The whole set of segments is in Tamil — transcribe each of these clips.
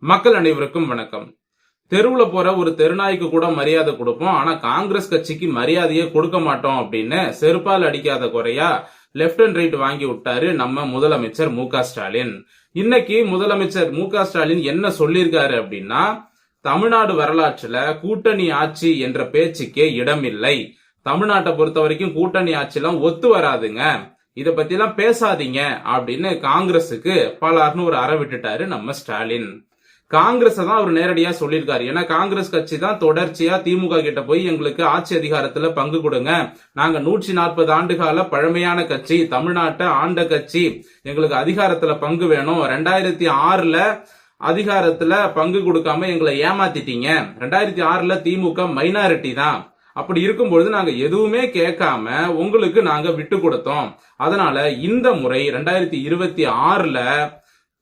மக்கள் அனைவருக்கும் வணக்கம். தெருவுல போற ஒரு தெருநாய்க்கு கூட மரியாதை கொடுப்போம், ஆனா காங்கிரஸ் கட்சிக்கு மரியாதையே கொடுக்க மாட்டோம் அப்படின்னு செருப்பால் அடிக்காத குறையா லெப்ட் அண்ட் ரைட் வாங்கி விட்டாரு நம்ம முதலமைச்சர் மு.க.ஸ்டாலின். இன்னைக்கு முதலமைச்சர் மு.க.ஸ்டாலின் என்ன சொல்லியிருக்காரு அப்படின்னா, தமிழ்நாடு வரலாற்றுல கூட்டணி ஆட்சி என்ற பேச்சுக்கே இடமில்லை. தமிழ்நாட்டை பொறுத்த வரைக்கும் கூட்டணி ஆட்சிலாம் ஒத்து வராதுங்க, இத பத்தி எல்லாம் பேசாதீங்க அப்படின்னு காங்கிரசுக்கு பலர்னு ஒரு அற விட்டுட்டாரு நம்ம ஸ்டாலின். காங்கிரஸ் தான் அவர் நேரடியா சொல்லியிருக்காரு. ஏன்னா காங்கிரஸ் கட்சி தான் தொடர்ச்சியா திமுக கிட்ட போய் எங்களுக்கு ஆட்சி அதிகாரத்துல பங்கு கொடுங்க, நாங்க 140 ஆண்டுகால பழமையான கட்சி, தமிழ்நாட்டை ஆண்ட கட்சி, எங்களுக்கு அதிகாரத்துல பங்கு வேணும். 2006ல அதிகாரத்துல பங்கு கொடுக்காம எங்களை ஏமாத்திட்டீங்க. 2006ல திமுக மைனாரிட்டி தான், அப்படி இருக்கும்பொழுது நாங்க எதுவுமே கேட்காம உங்களுக்கு நாங்க விட்டு கொடுத்தோம். அதனால இந்த முறை 2026ல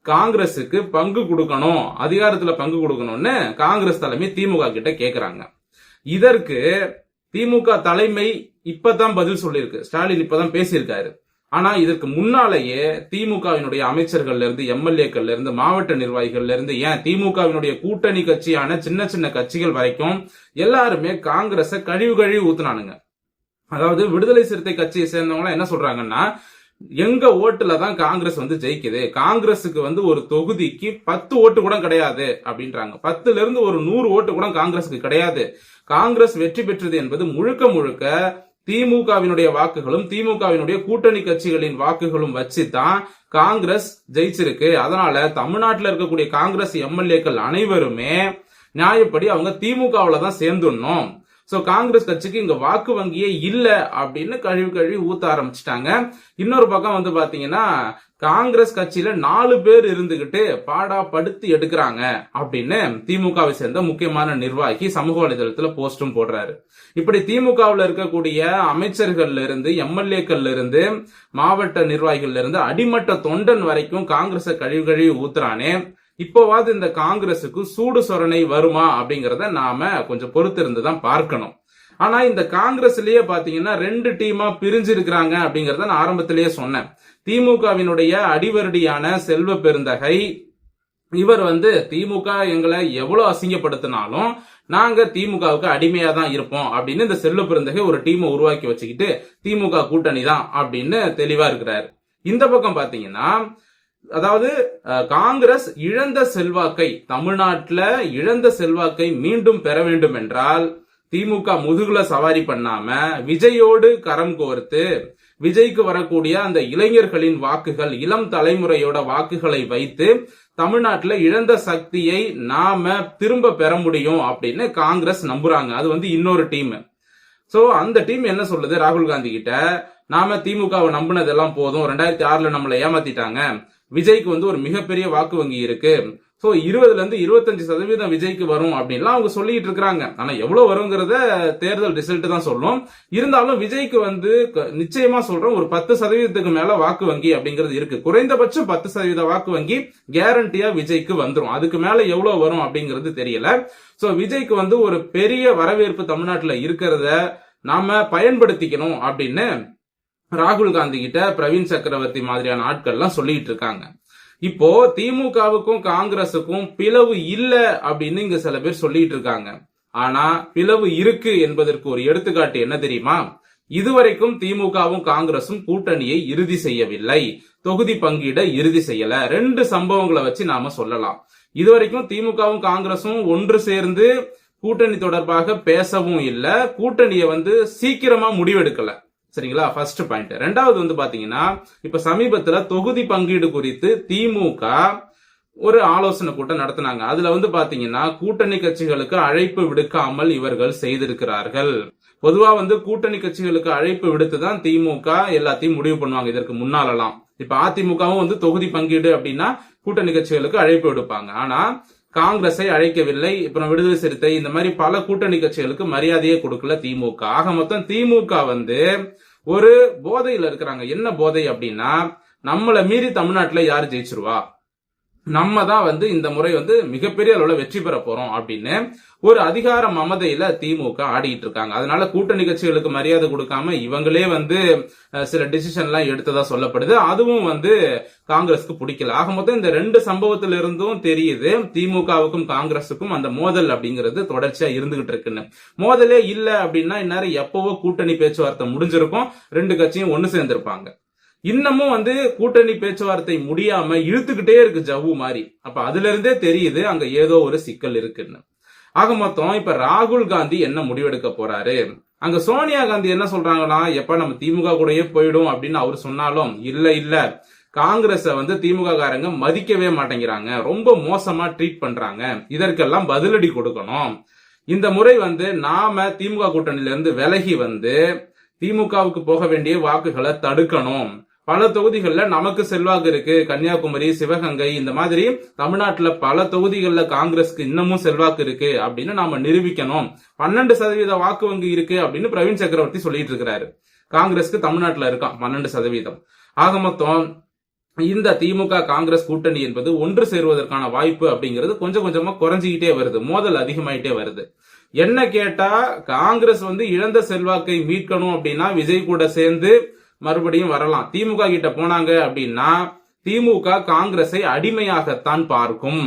காங்கிரசுக்கு பங்கு கொடுக்கணும், அதிகாரத்துல பங்கு கொடுக்கணும்னு காங்கிரஸ் தலைமை திமுக கிட்ட கேக்குறாங்க. இதற்கு திமுக தலைமை இப்பதான் பதில் சொல்லியிருக்கு. ஸ்டாலின் இப்பதான் பேசியிருக்காரு. ஆனா இதற்கு முன்னாலேயே திமுகவினுடைய அமைச்சர்கள்ல இருந்து, எம்எல்ஏக்கள்ல இருந்து, மாவட்ட நிர்வாகிகள்ல இருந்து, ஏன் திமுகவினுடைய கூட்டணி கட்சியான சின்ன சின்ன கட்சிகள் வரைக்கும் எல்லாருமே காங்கிரஸ கழிவு ஊத்துனானுங்க. அதாவது விடுதலை சிறுத்தை கட்சியை சேர்ந்தவங்க என்ன சொல்றாங்கன்னா, எங்க ஓட்டுல தான் காங்கிரஸ் ஜெயிக்குது, காங்கிரஸுக்கு ஒரு தொகுதிக்கு 10 ஓட்டு கூட கிடையாது அப்படின்றாங்க. 10ல இருந்து ஒரு 100 ஓட்டு கூட காங்கிரஸுக்கு கிடையாது. காங்கிரஸ் வெற்றி பெற்றது என்பது முழுக்க முழுக்க திமுகவினுடைய வாக்குகளும் திமுகவினுடைய கூட்டணி கட்சிகளின் வாக்குகளும் வச்சுதான் காங்கிரஸ் ஜெயிச்சிருக்கு. அதனால தமிழ்நாட்டில் இருக்கக்கூடிய காங்கிரஸ் எம்எல்ஏக்கள் அனைவருமே நியாயப்படி அவங்க திமுகவுல தான் சேர்ந்துடணும். சோ காங்கிரஸ் கட்சிக்கு இங்க வாக்கு வங்கியே இல்ல அப்படின்னு கழுவி ஊத்த ஆரம்பிச்சிட்டாங்க. இன்னொரு பக்கம் பாத்தீங்கன்னா, காங்கிரஸ் கட்சியில 4 பேர் இருந்துகிட்டு பாடா படுத்து எடுக்கிறாங்க அப்படின்னு திமுகவை சேர்ந்த முக்கியமான நிர்வாகி சமூக வலைதளத்துல போஸ்டும் போடுறாரு. இப்படி திமுகவில் இருக்கக்கூடிய அமைச்சர்கள்ல இருந்து, எம்எல்ஏக்கள்ல இருந்து, மாவட்ட நிர்வாகிகள்ல இருந்து, அடிமட்ட தொண்டன் வரைக்கும் காங்கிரஸை கழுவி ஊத்துறானே, இப்போவாது இந்த காங்கிரசுக்கு சூடு சொரணை வருமா அப்படிங்கறத நாம கொஞ்சம் பொறுத்து இருந்துதான் பார்க்கணும். ஆனா இந்த காங்கிரஸ்லயே பாத்தீங்கன்னா 2 டீமா பிரிஞ்சு இருக்கிறாங்க அப்படிங்கறத நான் ஆரம்பத்திலேயே சொன்னேன். திமுகவினுடைய அடிவருடியான செல்வ பெருந்தகை இவர் திமுக எங்களை எவ்வளவு அசிங்கப்படுத்தினாலும் நாங்க திமுகவுக்கு அடிமையா தான் இருப்போம் அப்படின்னு இந்த செல்வ பெருந்தகை ஒரு டீமை உருவாக்கி வச்சுக்கிட்டு திமுக கூட்டணி தான் அப்படின்னு தெளிவா இருக்கிறாரு. இந்த பக்கம் பாத்தீங்கன்னா, அதாவது காங்கிரஸ் இழந்த செல்வாக்கை, தமிழ்நாட்டில் இழந்த செல்வாக்கை மீண்டும் பெற வேண்டும் என்றால் திமுக முதுகுல சவாரி பண்ணாம விஜயோடு கரம் கோர்த்து விஜய்க்கு வரக்கூடிய அந்த இளைஞர்களின் வாக்குகள், இளம் தலைமுறையோட வாக்குகளை வைத்து தமிழ்நாட்டில் இழந்த சக்தியை நாம திரும்ப பெற முடியும் அப்படின்னு காங்கிரஸ் நம்புறாங்க. அது இன்னொரு டீம். சோ அந்த டீம் என்ன சொல்லுது, ராகுல் காந்தி கிட்ட நாம திமுகவை நம்பினதெல்லாம் போதும், 2006ல நம்மளை ஏமாத்திட்டாங்க, விஜய்க்கு ஒரு மிகப்பெரிய வாக்கு வங்கி இருக்கு, சோ 20ல இருந்து 25% விஜய்க்கு வரும் அப்படின்லாம் அவங்க சொல்லிட்டு இருக்காங்க. ஆனா எவ்வளவு வருங்கிறத தேர்தல் ரிசல்ட் தான் சொல்லும். இருந்தாலும் விஜய்க்கு நிச்சயமா சொல்றோம், ஒரு 10% மேல வாக்கு வங்கி அப்படிங்கிறது இருக்கு. குறைந்தபட்சம் 10% வாக்கு வங்கி கேரண்டியா விஜய்க்கு வந்துரும். அதுக்கு மேல எவ்வளவு வரும் அப்படிங்கிறது தெரியல. சோ விஜய்க்கு ஒரு பெரிய வரவேற்பு தமிழ்நாட்டுல இருக்கிறத நாம பயன்படுத்திக்கணும் அப்படின்னு ராகுல் காந்தி கிட்ட பிரவீன் சக்கரவர்த்தி மாதிரியான ஆட்கள்லாம் சொல்லிட்டு இருக்காங்க. இப்போ திமுகவுக்கும் காங்கிரசுக்கும் பிளவு இல்ல அப்படின்னு இங்க சில பேர் சொல்லிட்டு இருக்காங்க. ஆனா பிளவு இருக்கு என்பதற்கு ஒரு எடுத்துக்காட்டு என்ன தெரியுமா? இதுவரைக்கும் திமுகவும் காங்கிரசும் கூட்டணியை இறுதி செய்யவில்லை, தொகுதி பங்கீட இறுதி செய்யல. 2 சம்பவங்களை வச்சு நாம சொல்லலாம். இதுவரைக்கும் திமுகவும் காங்கிரசும் ஒன்று சேர்ந்து கூட்டணி தொடர்பாக பேசவும் இல்ல, கூட்டணியை சீக்கிரமா முடிவெடுக்கல. சரிங்களா? First point. ரெண்டாவது பாத்தீங்கன்னா, இப்ப சமீபத்துல தொகுதி பங்கீடு குறித்து திமுக ஒரு ஆலோசனை கூட்டம் நடத்தினாங்க. அதுல பாத்தீங்கன்னா கூட்டணி கட்சிகளுக்கு அழைப்பு விடுக்காமல் இவர்கள் செய்திருக்கிறார்கள். பொதுவா கூட்டணி கட்சிகளுக்கு அழைப்பு விடுத்துதான் திமுக எல்லாத்தையும் முடிவு பண்ணுவாங்க இதற்கு முன்னாலலாம். இப்ப அதிமுகவும் தொகுதி பங்கீடு அப்படின்னா கூட்டணி கட்சிகளுக்கு அழைப்பு விடுப்பாங்க. ஆனா காங்கிரஸை அழைக்கவில்லை. இப்ப விடுதலை சிறுத்தை இந்த மாதிரி பல கூட்டணி கட்சிகளுக்கு மரியாதையே கொடுக்கல திமுக. ஆக மொத்தம் திமுக ஒரு போதையில இருக்கிறாங்க. என்ன போதை அப்படின்னா, நம்மளை மீறி தமிழ்நாட்டுல யாரு ஜெயிச்சிருவா, நம்ம தான் வந்து இந்த முறை வந்து மிகப்பெரிய அளவுல வெற்றி பெற போறோம் அப்படின்னு ஒரு அதிகார மமதையில திமுக ஆடிட்டு இருக்காங்க. அதனால கூட்டணி கட்சிகளுக்கு மரியாதை கொடுக்காம இவங்களே வந்து சில டிசிஷன் எல்லாம் எடுத்ததா சொல்லப்படுது. அதுவும் வந்து காங்கிரஸ்க்கு பிடிக்கல. ஆக மொத்தம் இந்த ரெண்டு சம்பவத்தில இருந்தும் தெரியுது திமுகவுக்கும் காங்கிரஸுக்கும் அந்த மோதல் அப்படிங்கிறது தொடர்ச்சியா இருந்துகிட்டு இருக்குன்னு. மோதலே இல்ல அப்படின்னா இந்நேரம் எப்பவோ கூட்டணி பேச்சுவார்த்தை முடிஞ்சிருக்கும், ரெண்டு கட்சியும் ஒன்னு சேர்ந்திருப்பாங்க. இன்னமும் வந்து கூட்டணி பேச்சுவார்த்தை முடியாம இழுத்துக்கிட்டே இருக்கு ஜவ்வு மாதிரி. அப்ப அதுல இருந்தே தெரியுது அங்க ஏதோ ஒரு சிக்கல் இருக்குன்னு. ஆக மொத்தம் இப்ப ராகுல் காந்தி என்ன முடிவெடுக்க போறாரு, அங்க சோனியா காந்தி என்ன சொல்றாங்கன்னா, எப்ப நம்ம திமுக கூடயே போயிடும் அப்படின்னு அவர் சொன்னாலும் இல்ல காங்கிரஸ வந்து திமுக காரங்க மதிக்கவே மாட்டேங்கிறாங்க, ரொம்ப மோசமா ட்ரீட் பண்றாங்க, இதற்கெல்லாம் பதிலடி கொடுக்கணும். இந்த முறை வந்து நாம திமுக கூட்டணியில இருந்து விலகி வந்து திமுகவுக்கு போக வேண்டிய வாக்குகளை தடுக்கணும். பல தொகுதிகள்ல நமக்கு செல்வாக்கு இருக்கு, கன்னியாகுமரி, சிவகங்கை, இந்த மாதிரி தமிழ்நாட்டுல பல தொகுதிகள்ல காங்கிரஸ்க்கு இன்னமும் செல்வாக்கு இருக்கு அப்படின்னு நாம நிரூபிக்கணும். 12% வாக்கு வங்கி இருக்கு அப்படின்னு பிரவீன் சக்கரவர்த்தி சொல்லிட்டு இருக்கிறாரு. காங்கிரஸ்க்கு தமிழ்நாட்டுல இருக்கான் 12%. ஆக மொத்தம் இந்த திமுக காங்கிரஸ் கூட்டணி என்பது ஒன்று சேருவதற்கான வாய்ப்பு அப்படிங்கிறது கொஞ்சம் கொஞ்சமா குறைஞ்சிக்கிட்டே வருது, மோதல் அதிகமாயிட்டே வருது. என்ன கேட்டா காங்கிரஸ் வந்து இழந்த செல்வாக்கை மீட்கணும் அப்படின்னா விஜய் கூட சேர்ந்து மறுபடியும் வரலாம். திமுக கிட்ட போனாங்க அப்படின்னா திமுக காங்கிரஸை அடிமையாகத்தான் பார்க்கும்.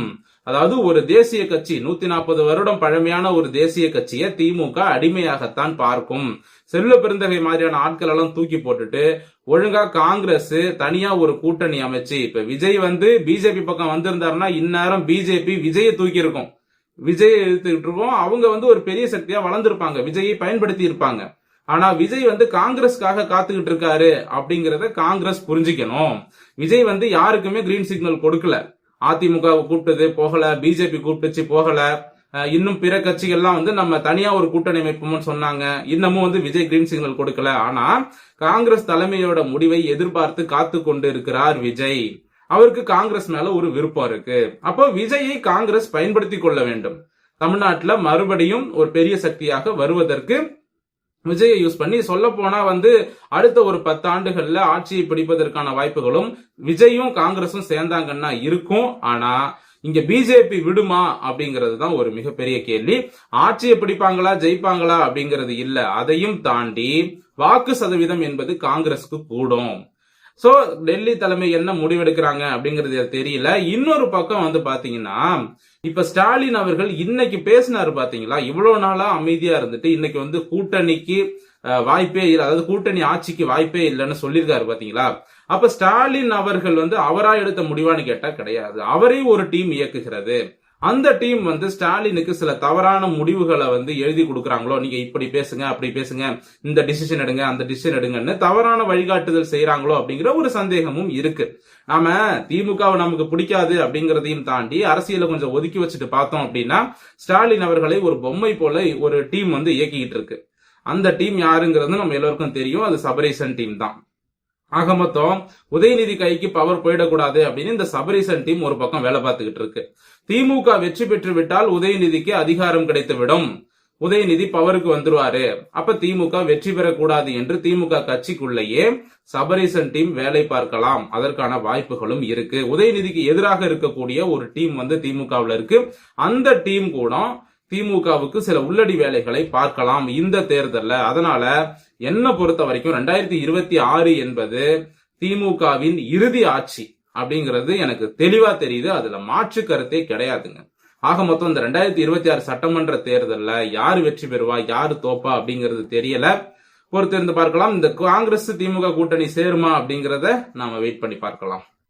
அதாவது ஒரு தேசிய கட்சி, 140 வருடம் பழமையான ஒரு தேசிய கட்சியை திமுக அடிமையாகத்தான் பார்க்கும். செல்வ பெருந்தகை மாதிரியான ஆட்கள் எல்லாம் தூக்கி போட்டுட்டு ஒழுங்கா காங்கிரஸ் தனியா ஒரு கூட்டணி அமைச்சு, இப்ப விஜய் வந்து பிஜேபி பக்கம் வந்திருந்தாருன்னா இந்நேரம் பிஜேபி விஜயை தூக்கி இருக்கும், விஜயை எடுத்துக்கிட்டு இருக்கோம். அவங்க வந்து ஒரு பெரிய சக்தியா வளர்ந்திருப்பாங்க, விஜயை பயன்படுத்தி இருப்பாங்க. ஆனா விஜய் வந்து காங்கிரஸ்க்காக காத்துக்கிட்டு இருக்காரு அப்படிங்கறத காங்கிரஸ் புரிஞ்சுக்கணும். விஜய் வந்து யாருக்குமே கிரீன் சிக்னல் கொடுக்கல. அதிமுக கூப்பிட்டது போகல, பிஜேபி கூப்பிட்டுச்சு போகல, இன்னும் பிற கட்சிகள்லாம் வந்து நம்ம தனியா ஒரு கூட்டணி அமைப்போம்னு சொன்னாங்க, இன்னமும் வந்து விஜய் கிரீன் சிக்னல் கொடுக்கல. ஆனா காங்கிரஸ் தலைமையோட முடிவை எதிர்பார்த்து காத்து கொண்டு இருக்கிறார் விஜய். அவருக்கு காங்கிரஸ் மேல ஒரு விருப்பம் இருக்கு. அப்போ விஜயை காங்கிரஸ் பயன்படுத்தி கொள்ள வேண்டும். தமிழ்நாட்டுல மறுபடியும் ஒரு பெரிய சக்தியாக வருவதற்கு விஜயை யூஸ் பண்ணி, சொல்ல போனா வந்து அடுத்த ஒரு 10 ஆண்டுகள்ல ஆட்சியை பிடிப்பதற்கான வாய்ப்புகளும் விஜயும் காங்கிரஸும் சேர்ந்தாங்கன்னா இருக்கும். ஆனா இங்க பிஜேபி விடுமா அப்படிங்கிறது தான் ஒரு மிகப்பெரிய கேள்வி. ஆட்சியை பிடிப்பாங்களா ஜெயிப்பாங்களா அப்படிங்கிறது இல்ல, அதையும் தாண்டி வாக்கு சதவீதம் என்பது காங்கிரஸுக்கு கூடும். சோ டெல்லி தலைமை என்ன முடிவெடுக்கிறாங்க அப்படிங்கிறது தெரியல. இன்னொரு பக்கம் வந்து பாத்தீங்கன்னா இப்ப ஸ்டாலின் அவர்கள் இன்னைக்கு பேசினாரு பாத்தீங்களா, இவ்வளவு நாளா அமைதியா இருந்துட்டு இன்னைக்கு வந்து கூட்டணிக்கு வாய்ப்பே இல்லை, அதாவது கூட்டணி ஆட்சிக்கு வாய்ப்பே இல்லைன்னு சொல்லியிருக்காரு பாத்தீங்களா. அப்ப ஸ்டாலின் அவர்கள் வந்து அவரா எடுத்த முடிவான்னு கேட்டா கிடையாது, அவரே ஒரு டீம் இயக்குகிறது. அந்த டீம் வந்து ஸ்டாலினுக்கு சில தவறான முடிவுகளை வந்து எழுதி கொடுக்கறாங்களோ, நீங்க இப்படி பேசுங்க அப்படி பேசுங்க, இந்த டிசிஷன் எடுங்க அந்த டிசிஷன் எடுங்கன்னு தவறான வழிகாட்டுதல் செய்யறாங்களோ அப்படிங்கிற ஒரு சந்தேகமும் இருக்கு. நாம திமுகவை நமக்கு பிடிக்காது அப்படிங்கறதையும் தாண்டி அரசியலை கொஞ்சம் ஒதுக்கி வச்சுட்டு பார்த்தோம் அப்படின்னா ஸ்டாலின் அவர்களை ஒரு பொம்மை போல ஒரு டீம் வந்து இயக்கிட்டு இருக்கு. அந்த டீம் யாருங்கிறது நம்ம எல்லாருக்கும் தெரியும், அது சபரீசன் டீம் தான். ஆக மொத்தம் உதயநிதி கைக்கு பவர் போயிடக்கூடாது அப்படின்னு இந்த சபரீசன் டீம் ஒரு பக்கம் வேலை பார்த்துக்கிட்டு இருக்கு. திமுக வெற்றி பெற்று விட்டால் உதயநிதிக்கு அதிகாரம் கிடைத்துவிடும், உதயநிதி பவருக்கு வந்துருவாரு, அப்ப திமுக வெற்றி பெறக்கூடாது என்று திமுக கட்சிக்குள்ளேயே சபரீசன் டீம் வேலை பார்க்கலாம். அதற்கான வாய்ப்புகளும் இருக்கு. உதயநிதிக்கு எதிராக இருக்கக்கூடிய ஒரு டீம் வந்து திமுகவுல இருக்கு. அந்த டீம் கூட திமுகவுக்கு சில உள்ளடி வேலைகளை பார்க்கலாம் இந்த தேர்தல்ல. அதனால என்ன பொறுத்த வரைக்கும் 2026 என்பது திமுகவின் இறுதி ஆட்சி அப்படிங்கிறது எனக்கு தெளிவா தெரியுது, அதுல மாற்று கருத்தே கிடையாதுங்க. ஆக மொத்தம் இந்த 2026 சட்டமன்ற தேர்தல்ல யாரு வெற்றி பெறுவா யாரு தோப்பா அப்படிங்கிறது தெரியல, பொறுத்திருந்து பார்க்கலாம். இந்த காங்கிரஸ் திமுக கூட்டணி சேருமா அப்படிங்கறத நாம வெயிட் பண்ணி பார்க்கலாம்.